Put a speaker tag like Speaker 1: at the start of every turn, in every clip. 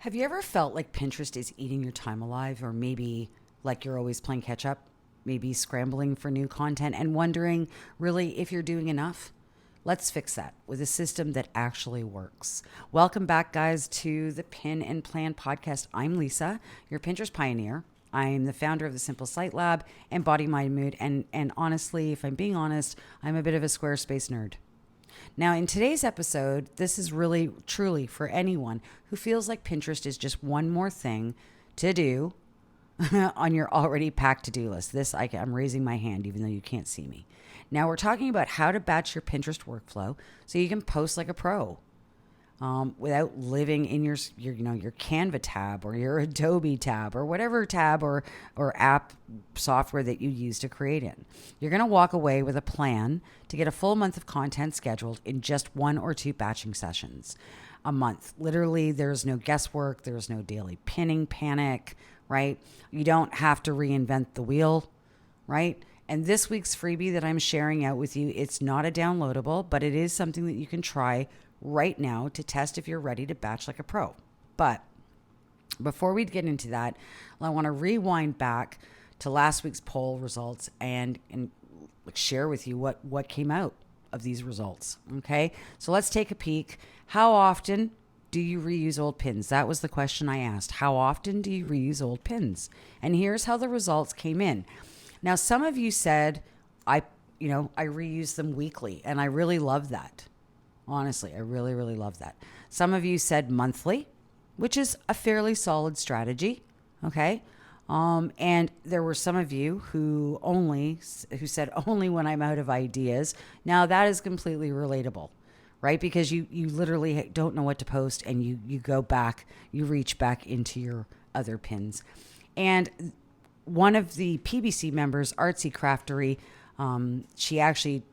Speaker 1: Have you ever felt like Pinterest is eating your time alive, or maybe like you're always playing catch up, maybe scrambling for new content and wondering really if you're doing enough? Let's fix that with a system that actually works. Welcome back, guys, to the Pin and Plan podcast. I'm Lisa, your Pinterest pioneer. I'm the founder of the Simple Site Lab and Body Mind Mood. And honestly, if I'm being honest, I'm a bit of a Squarespace nerd. Now, in today's episode, this is really truly for anyone who feels like Pinterest is just one more thing to do on your already packed to-do list. I'm raising my hand even though you can't see me. Now, we're talking about how to batch your Pinterest workflow so you can post like a pro without living in your Canva tab or your Adobe tab or whatever tab or app software that you use to create in. You're going to walk away with a plan to get a full month of content scheduled in just 1 or 2 batching sessions a month. Literally, there's no guesswork, there's no daily pinning panic, right? You don't have to reinvent the wheel, right? And this week's freebie that I'm sharing out with you, it's not a downloadable, but it is something that you can try right now to test if you're ready to batch like a pro. But before we get into that, I want to rewind back to last week's poll results and share with you what came out of these results. Okay, so let's take a peek. How often do you reuse old pins? That was the question I asked. How often do you reuse old pins? And here's how the results came in. Now, some of you said I reuse them weekly, and I really love that. Honestly, I really, really love that. Some of you said monthly, which is a fairly solid strategy. Okay. And there were some of you who said only when I'm out of ideas. Now that is completely relatable, right? Because you literally don't know what to post and you go back, you reach back into your other pins. And one of the PBC members, Artsy Craftery, she actually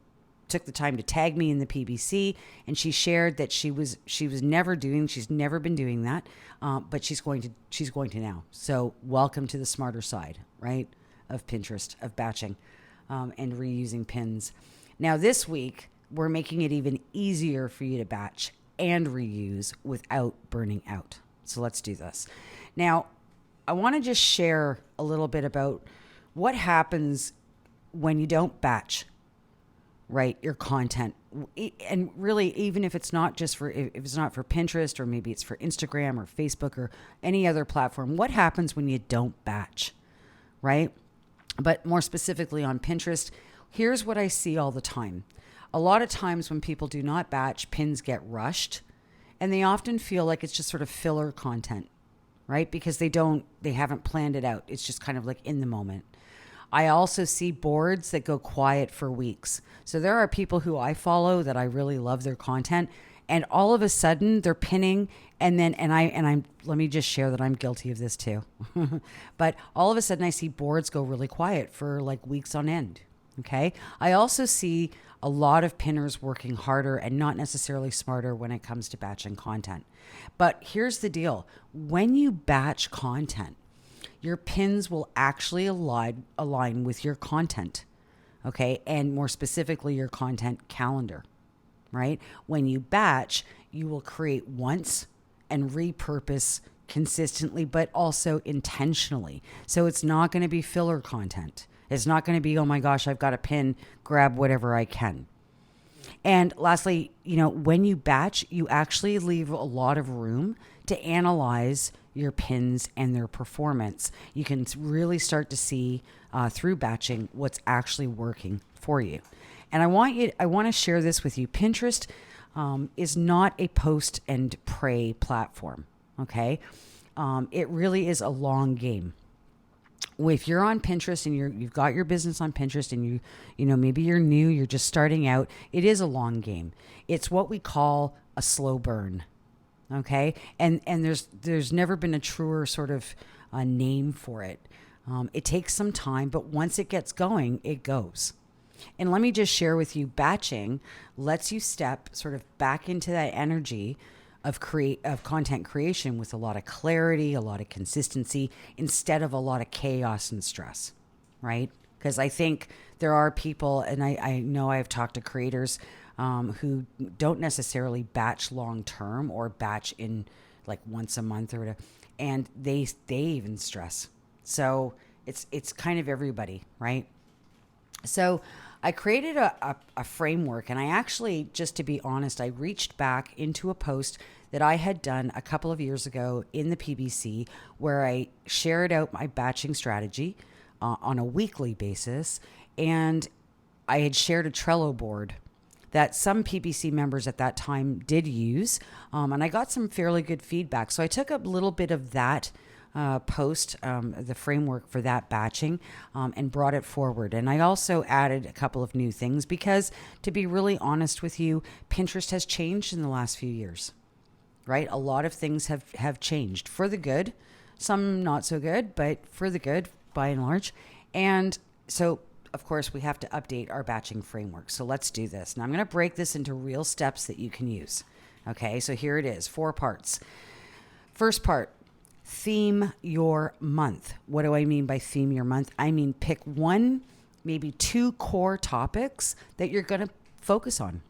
Speaker 1: took the time to tag me in the PBC, and she shared that she's never been doing that, but she's going to now. So welcome to the smarter side, right, of Pinterest, of batching and reusing pins. Now this week we're making it even easier for you to batch and reuse without burning out. So let's do this. Now I want to just share a little bit about what happens when you don't batch, right, your content. And really, even if it's not for Pinterest, or maybe it's for Instagram or Facebook or any other platform, what happens when you don't batch, right? But more specifically on Pinterest, here's what I see all the time. A lot of times when people do not batch, pins get rushed, and they often feel like it's just sort of filler content, right? Because they haven't planned it out. It's just kind of like in the moment. I also see boards that go quiet for weeks. So there are people who I follow that I really love their content, and all of a sudden they're pinning, and I'm let me just share that I'm guilty of this too. But all of a sudden I see boards go really quiet for like weeks on end. Okay? I also see a lot of pinners working harder and not necessarily smarter when it comes to batching content. But here's the deal. When you batch content, your pins will actually align with your content, okay? And more specifically, your content calendar, right? When you batch, you will create once and repurpose consistently, but also intentionally. So it's not going to be filler content. It's not going to be, oh my gosh, I've got a pin, grab whatever I can. And lastly, when you batch, you actually leave a lot of room to analyze your pins and their performance. You can really start to see through batching what's actually working for you. And I want to share this with you. Pinterest is not a post and pray platform. Okay, it really is a long game. If you're on Pinterest and you've got your business on Pinterest and maybe you're new, you're just starting out, it is a long game. It's what we call a slow burn. Okay. And there's never been a truer sort of name for it. It takes some time, but once it gets going, it goes. And let me just share with you, batching lets you step sort of back into that energy of content creation with a lot of clarity, a lot of consistency, instead of a lot of chaos and stress, right? Because I think there are people, and I know I've talked to creators who don't necessarily batch long term or batch in like once a month or whatever. And they even stress. So it's kind of everybody, right? So I created a framework, and I actually, just to be honest, I reached back into a post that I had done a couple of years ago in the PBC, where I shared out my batching strategy on a weekly basis. And I had shared a Trello board that some PBC members at that time did use. And I got some fairly good feedback. So I took a little bit of that post, the framework for that batching, and brought it forward. And I also added a couple of new things because, to be really honest with you, Pinterest has changed in the last few years, right? A lot of things have changed for the good, some not so good, but for the good by and large. And so, of course, we have to update our batching framework. So let's do this. Now I'm going to break this into real steps that you can use. Okay, so here it is, 4 parts. First part, theme your month. What do I mean by theme your month? I mean, pick 1, maybe 2 core topics that you're going to focus on.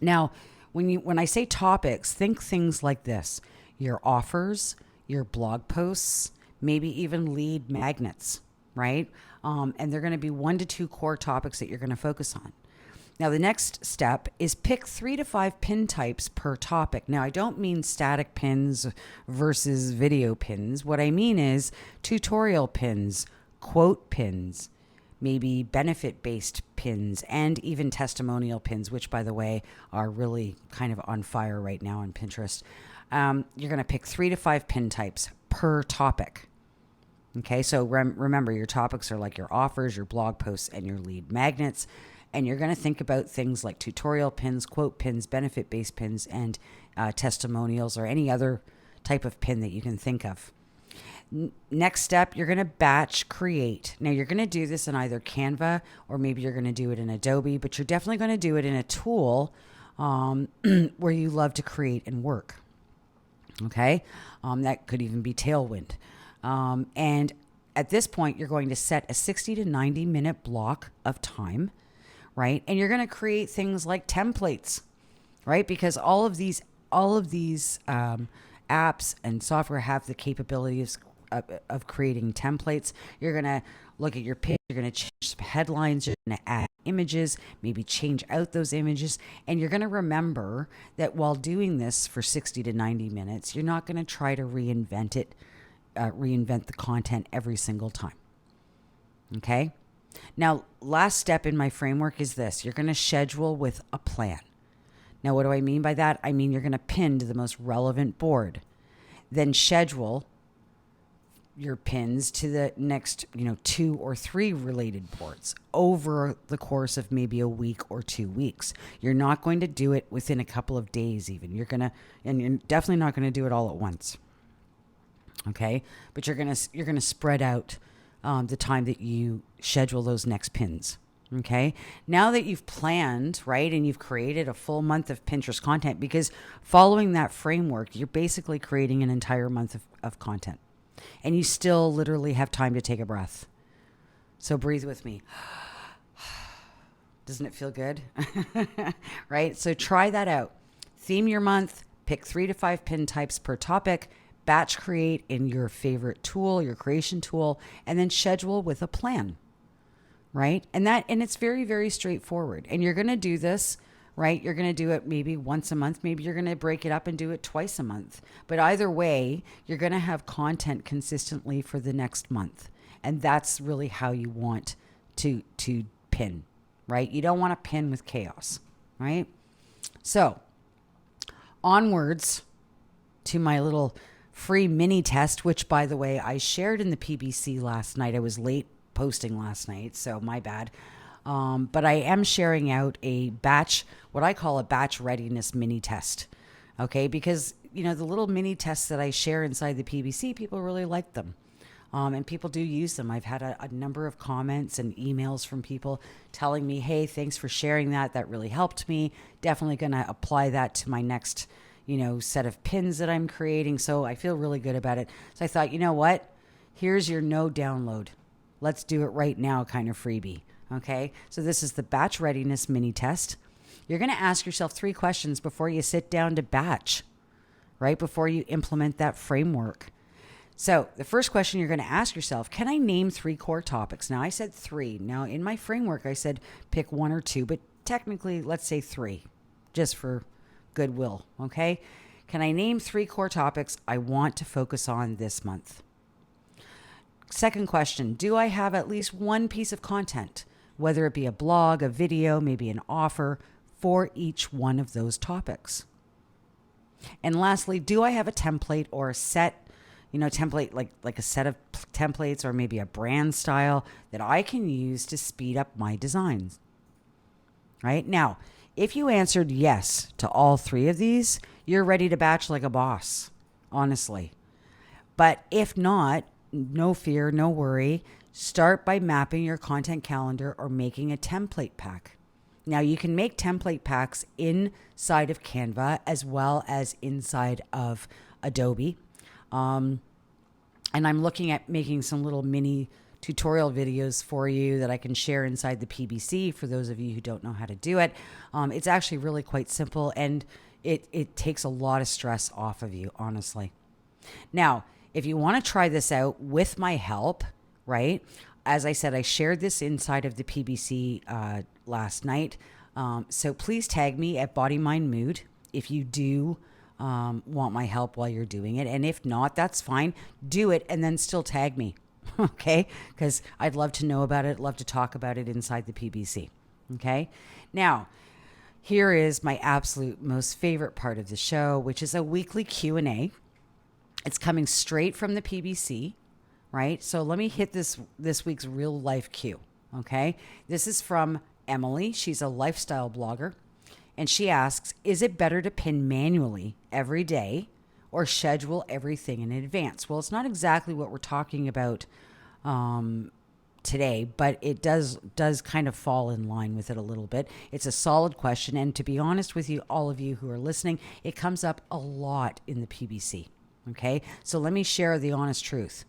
Speaker 1: Now, when I say topics, think things like this: your offers, your blog posts, maybe even lead magnets, right? And they're going to be 1 to 2 core topics that you're going to focus on. Now, the next step is pick 3 to 5 pin types per topic. Now, I don't mean static pins versus video pins. What I mean is tutorial pins, quote pins, maybe benefit-based pins, and even testimonial pins, which, by the way, are really kind of on fire right now on Pinterest. You're going to pick 3 to 5 pin types per topic. Okay, so remember, your topics are like your offers, your blog posts, and your lead magnets. And you're going to think about things like tutorial pins, quote pins, benefit-based pins, and testimonials, or any other type of pin that you can think of. Next step, you're going to batch create. Now, you're going to do this in either Canva, or maybe you're going to do it in Adobe, but you're definitely going to do it in a tool where you love to create and work. Okay? That could even be Tailwind. And at this point, you're going to set a 60 to 90 minute block of time, right? And you're going to create things like templates, right? Because all of these apps and software have the capabilities of creating templates. You're going to look at your page. You're going to change some headlines. You're going to add images, maybe change out those images. And you're going to remember that while doing this for 60 to 90 minutes, you're not going to try to reinvent the content every single time. Okay? Now, last step in my framework is this. You're going to schedule with a plan. Now, what do I mean by that? I mean, you're going to pin to the most relevant board. Then schedule your pins to the next, 2 or 3 related boards over the course of maybe a week or 2 weeks. You're not going to do it within a couple of days even. You're definitely not going to do it all at once. Okay? But you're going to spread out the time that you schedule those next pins. Okay. Now that you've planned, right, and you've created a full month of Pinterest content, because following that framework, you're basically creating an entire month of content, and you still literally have time to take a breath. So breathe with me. Doesn't it feel good? Right? So try that out. Theme your month, pick 3 to 5 pin types per topic, batch create in your favorite tool, your creation tool, and then schedule with a plan. Right? And it's very, very straightforward. And you're going to do this, right? You're going to do it maybe once a month. Maybe you're going to break it up and do it twice a month. But either way, you're going to have content consistently for the next month. And that's really how you want to pin, right? You don't want to pin with chaos, right? So onwards to my little free mini test, which, by the way, I shared in the PBC last night. I was late posting last night, so my bad. But I am sharing out what I call a batch readiness mini test. Okay, because the little mini tests that I share inside the PBC, people really like them. And people do use them. I've had a number of comments and emails from people telling me, hey, thanks for sharing that. That really helped me. Definitely going to apply that to my next, set of pins that I'm creating. So I feel really good about it. So I thought, you know what? Here's your no download. Let's do it right now kind of freebie. Okay. So this is the batch readiness mini test. You're going to ask yourself 3 questions before you sit down to batch. right? Before you implement that framework. So the first question you're going to ask yourself, can I name 3 core topics? Now I said 3. Now in my framework, I said pick 1 or 2, but technically let's say 3 just for goodwill. Okay. Can I name 3 core topics I want to focus on this month? Second question, do I have at least one piece of content, whether it be a blog, a video, maybe an offer for each one of those topics? And lastly, do I have a template or a set template, like a set of templates or maybe a brand style that I can use to speed up my designs? Right? Now, if you answered yes to all 3 of these, you're ready to batch like a boss, honestly. But if not, no fear, no worry. Start by mapping your content calendar or making a template pack. Now, you can make template packs inside of Canva as well as inside of Adobe. And I'm looking at making some little mini tutorial videos for you that I can share inside the PBC for those of you who don't know how to do it. It's actually really quite simple, and it takes a lot of stress off of you, honestly. Now, if you want to try this out with my help, right? As I said, I shared this inside of the PBC last night. So please tag me at Body Mind Mood if you do want my help while you're doing it. And if not, that's fine. Do it and then still tag me. Okay? Because I'd love to know about it, love to talk about it inside the PBC. Okay? Now, here is my absolute most favorite part of the show, which is a weekly Q&A. It's coming straight from the PBC, right? So let me hit this week's real life Q. Okay? This is from Emily. She's a lifestyle blogger. And she asks, is it better to pin manually every day or schedule everything in advance? Well, it's not exactly what we're talking about today, but it does kind of fall in line with it a little bit. It's a solid question. And to be honest with you, all of you who are listening, it comes up a lot in the PBC. Okay, so let me share the honest truth.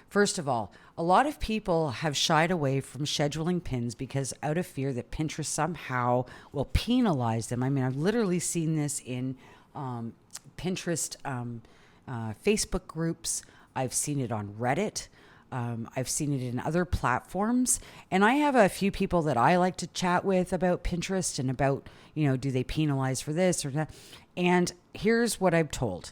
Speaker 1: First of all, a lot of people have shied away from scheduling pins because out of fear that Pinterest somehow will penalize them. I mean, I've literally seen this in Pinterest Facebook groups. I've seen it on Reddit. I've seen it in other platforms. And I have a few people that I like to chat with about Pinterest and about, do they penalize for this or that? And here's what I'm told.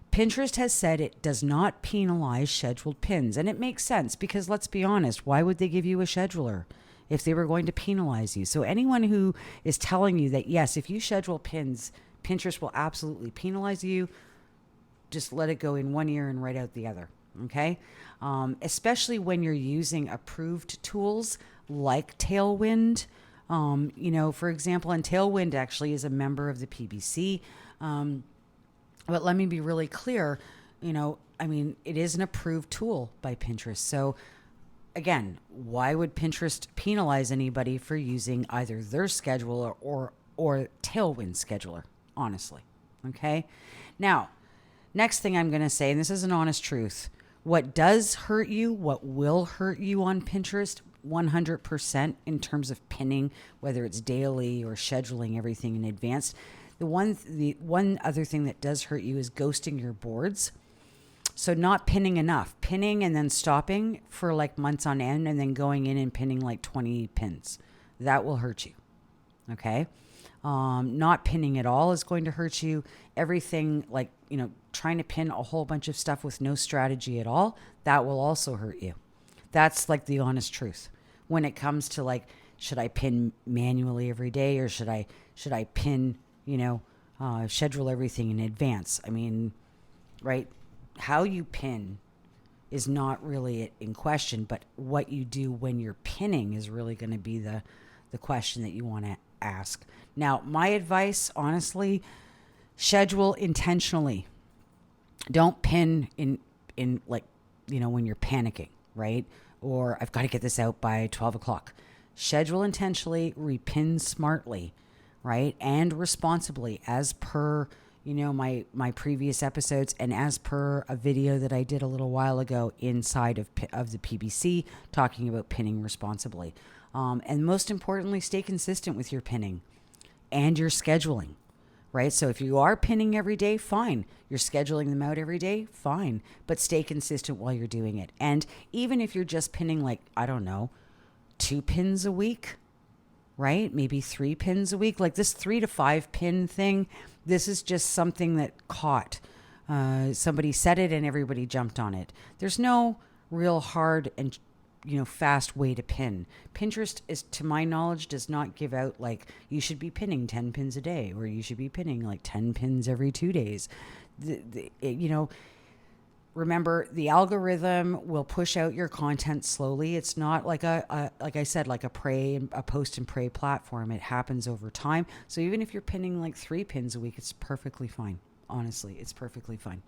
Speaker 1: Pinterest has said it does not penalize scheduled pins. And it makes sense because let's be honest, why would they give you a scheduler if they were going to penalize you? So anyone who is telling you that, yes, if you schedule pins, Pinterest will absolutely penalize you, just let it go in one ear and right out the other. Okay? Especially when you're using approved tools like Tailwind. For example, and Tailwind actually is a member of the PBC. But let me be really clear, it is an approved tool by Pinterest. So again, why would Pinterest penalize anybody for using either their scheduler or Tailwind scheduler, honestly? Okay. Now, next thing I'm going to say, and this is an honest truth, what does hurt you, what will hurt you on Pinterest 100% in terms of pinning, whether it's daily or scheduling everything in advance. The one other thing that does hurt you is ghosting your boards. So not pinning enough, pinning and then stopping for like months on end and then going in and pinning like 20 pins. That will hurt you. Okay. Not pinning at all is going to hurt you. Everything like, trying to pin a whole bunch of stuff with no strategy at all, that will also hurt you. That's like the honest truth. When it comes to like, should I pin manually every day or should I pin, schedule everything in advance? I mean, right? How you pin is not really in question, but what you do when you're pinning is really going to be the question that you want to ask. Now, my advice, honestly, schedule intentionally. Don't pin in like, when you're panicking, right? Or I've got to get this out by 12 o'clock. Schedule intentionally, repin smartly, right? And responsibly as per, my previous episodes and as per a video that I did a little while ago inside of the PBC talking about pinning responsibly. And most importantly, stay consistent with your pinning and your scheduling, right? So if you are pinning every day, fine. You're scheduling them out every day, fine. But stay consistent while you're doing it. And even if you're just pinning like, I don't know, 2 pins a week, right? Maybe 3 pins a week, like this 3 to 5 pin thing. This is just something that caught. Somebody said it and everybody jumped on it. There's no real hard and fast way to pin. Pinterest, is, to my knowledge, does not give out like you should be pinning 10 pins a day or you should be pinning like 10 pins every 2 days. Remember, the algorithm will push out your content slowly. It's not like like I said, like a post and pray platform. It happens over time. So even if you're pinning like 3 pins a week, it's perfectly fine. Honestly, it's perfectly fine.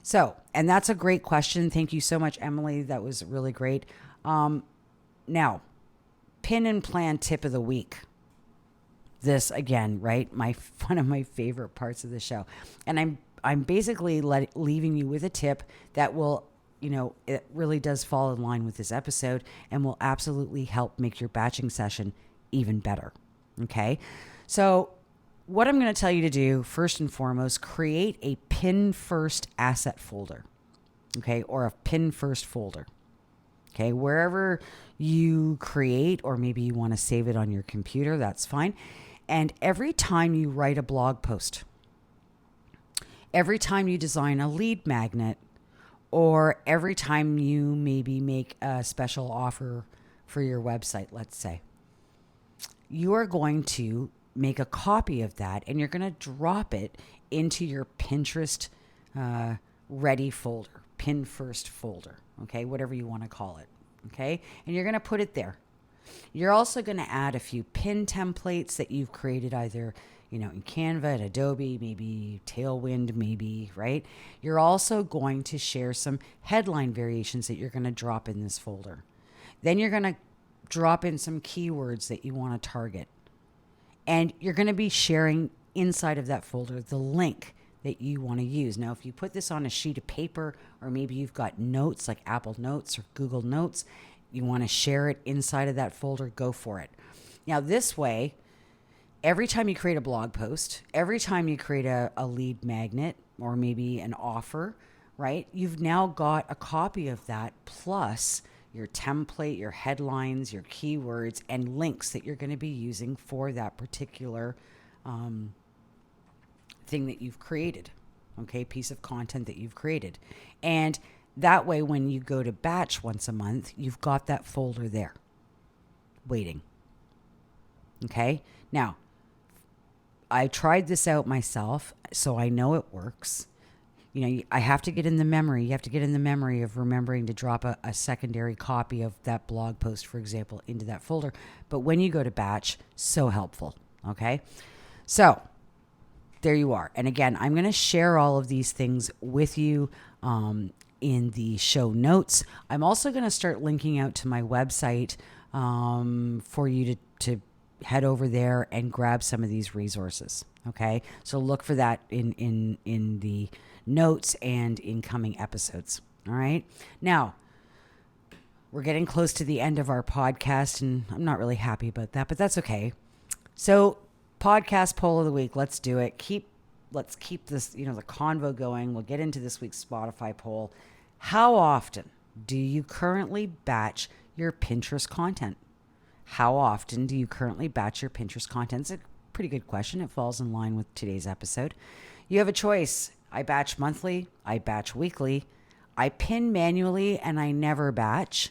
Speaker 1: So, and that's a great question. Thank you so much, Emily. That was really great. Now, pin and plan tip of the week. This again, right? One of my favorite parts of the show. And I'm basically leaving you with a tip that will, it really does fall in line with this episode and will absolutely help make your batching session even better. Okay. So what I'm going to tell you to do, first and foremost, create a pin first asset folder. Okay. Or a pin first folder. Okay. Wherever you create, or maybe you want to save it on your computer, that's fine. And every time you write a blog post, every time you design a lead magnet, or every time you maybe make a special offer for your website, let's say, you are going to make a copy of that and you're going to drop it into your Pinterest ready folder, pin first folder, okay, whatever you want to call it, okay, and you're going to put it there. You're also going to add a few pin templates that you've created either in Canva, at Adobe, maybe Tailwind, maybe, right? You're also going to share some headline variations that you're going to drop in this folder. Then you're going to drop in some keywords that you want to target. And you're going to be sharing inside of that folder the link that you want to use. Now, if you put this on a sheet of paper, or maybe you've got notes like Apple Notes or Google Notes, you want to share it inside of that folder, go for it. Now, this way, every time you create a blog post, every time you create a lead magnet or maybe an offer, right, you've now got a copy of that plus your template, your headlines, your keywords, and links that you're going to be using for that particular thing that you've created, okay, piece of content that you've created. And that way, when you go to batch once a month, you've got that folder there waiting, okay? Now, I tried this out myself, so I know it works. I have to get in the memory. You have to get in the memory of remembering to drop a secondary copy of that blog post, for example, into that folder. But when you go to batch, so helpful. Okay. So there you are. And again, I'm going to share all of these things with you in the show notes. I'm also going to start linking out to my website for you to head over there and grab some of these resources. Okay. So look for that in the notes and in coming episodes. All right. Now, we're getting close to the end of our podcast, and I'm not really happy about that, but that's okay. So, podcast poll of the week. Let's do it. Let's keep this, the convo going. We'll get into this week's Spotify poll. How often do you currently batch your Pinterest content? How often do you currently batch your Pinterest content? It's a pretty good question. It falls in line with today's episode. You have a choice. I batch monthly. I batch weekly. I pin manually and I never batch,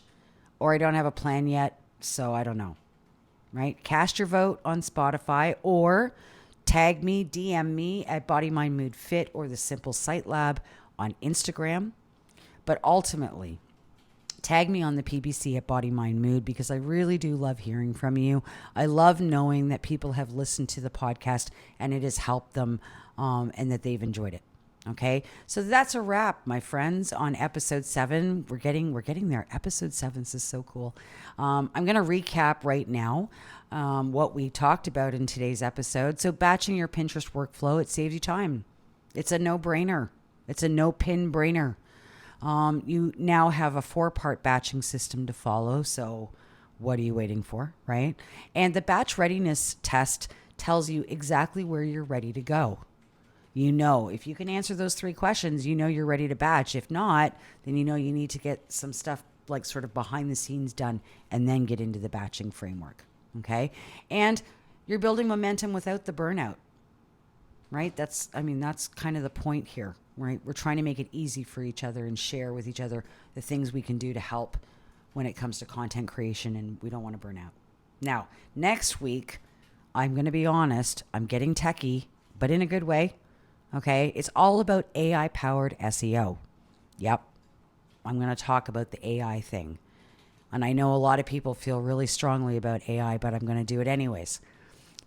Speaker 1: or I don't have a plan yet, so I don't know, right? Cast your vote on Spotify or tag me, DM me at Body, Mind, Mood, Fit or the Simple Site Lab on Instagram. But ultimately, tag me on the PBC at Body, Mind, Mood, because I really do love hearing from you. I love knowing that people have listened to the podcast and it has helped them and that they've enjoyed it. Okay, so that's a wrap, my friends, on episode 7. We're getting there. Episode 7, this is so cool. I'm going to recap right now what we talked about in today's episode. So batching your Pinterest workflow, it saves you time. It's a no-brainer. It's a no-pin brainer. You now have a 4-part batching system to follow, so what are you waiting for, right? And the batch readiness test tells you exactly where you're ready to go. You know, if you can answer those 3 questions, you know you're ready to batch. If not, then you know you need to get some stuff like sort of behind the scenes done and then get into the batching framework. Okay. And you're building momentum without the burnout, right? That's kind of the point here, right? We're trying to make it easy for each other and share with each other the things we can do to help when it comes to content creation, and we don't want to burn out. Now, next week, I'm going to be honest, I'm getting techie, but in a good way. Okay. It's all about AI powered SEO. Yep. I'm going to talk about the AI thing. And I know a lot of people feel really strongly about AI, but I'm going to do it anyways.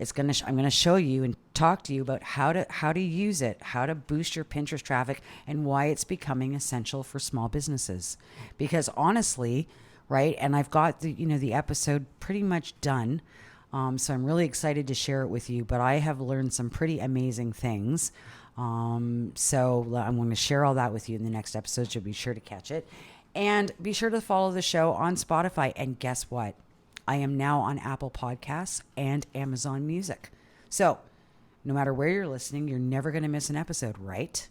Speaker 1: I'm going to show you and talk to you about how to use it, how to boost your Pinterest traffic, and why it's becoming essential for small businesses. Because honestly, right, and I've got the episode pretty much done. So I'm really excited to share it with you, but I have learned some pretty amazing things. So I'm going to share all that with you in the next episode. So be sure to catch it, and be sure to follow the show on Spotify. And guess what? I am now on Apple Podcasts and Amazon Music. So no matter where you're listening, you're never going to miss an episode, right?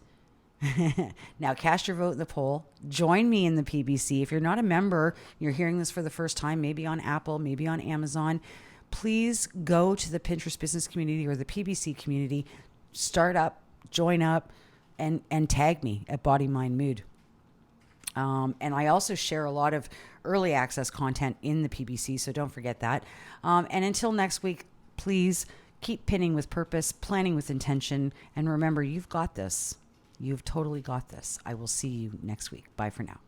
Speaker 1: Now cast your vote in the poll. Join me in the PBC. If you're not a member, you're hearing this for the first time, maybe on Apple, maybe on Amazon, please go to the Pinterest business community or the PBC community, start up, join up, and tag me at Body, Mind, Mood. And I also share a lot of early access content in the PBC, so don't forget that. And until next week, please keep pinning with purpose, planning with intention, and remember, you've got this. You've totally got this. I will see you next week. Bye for now.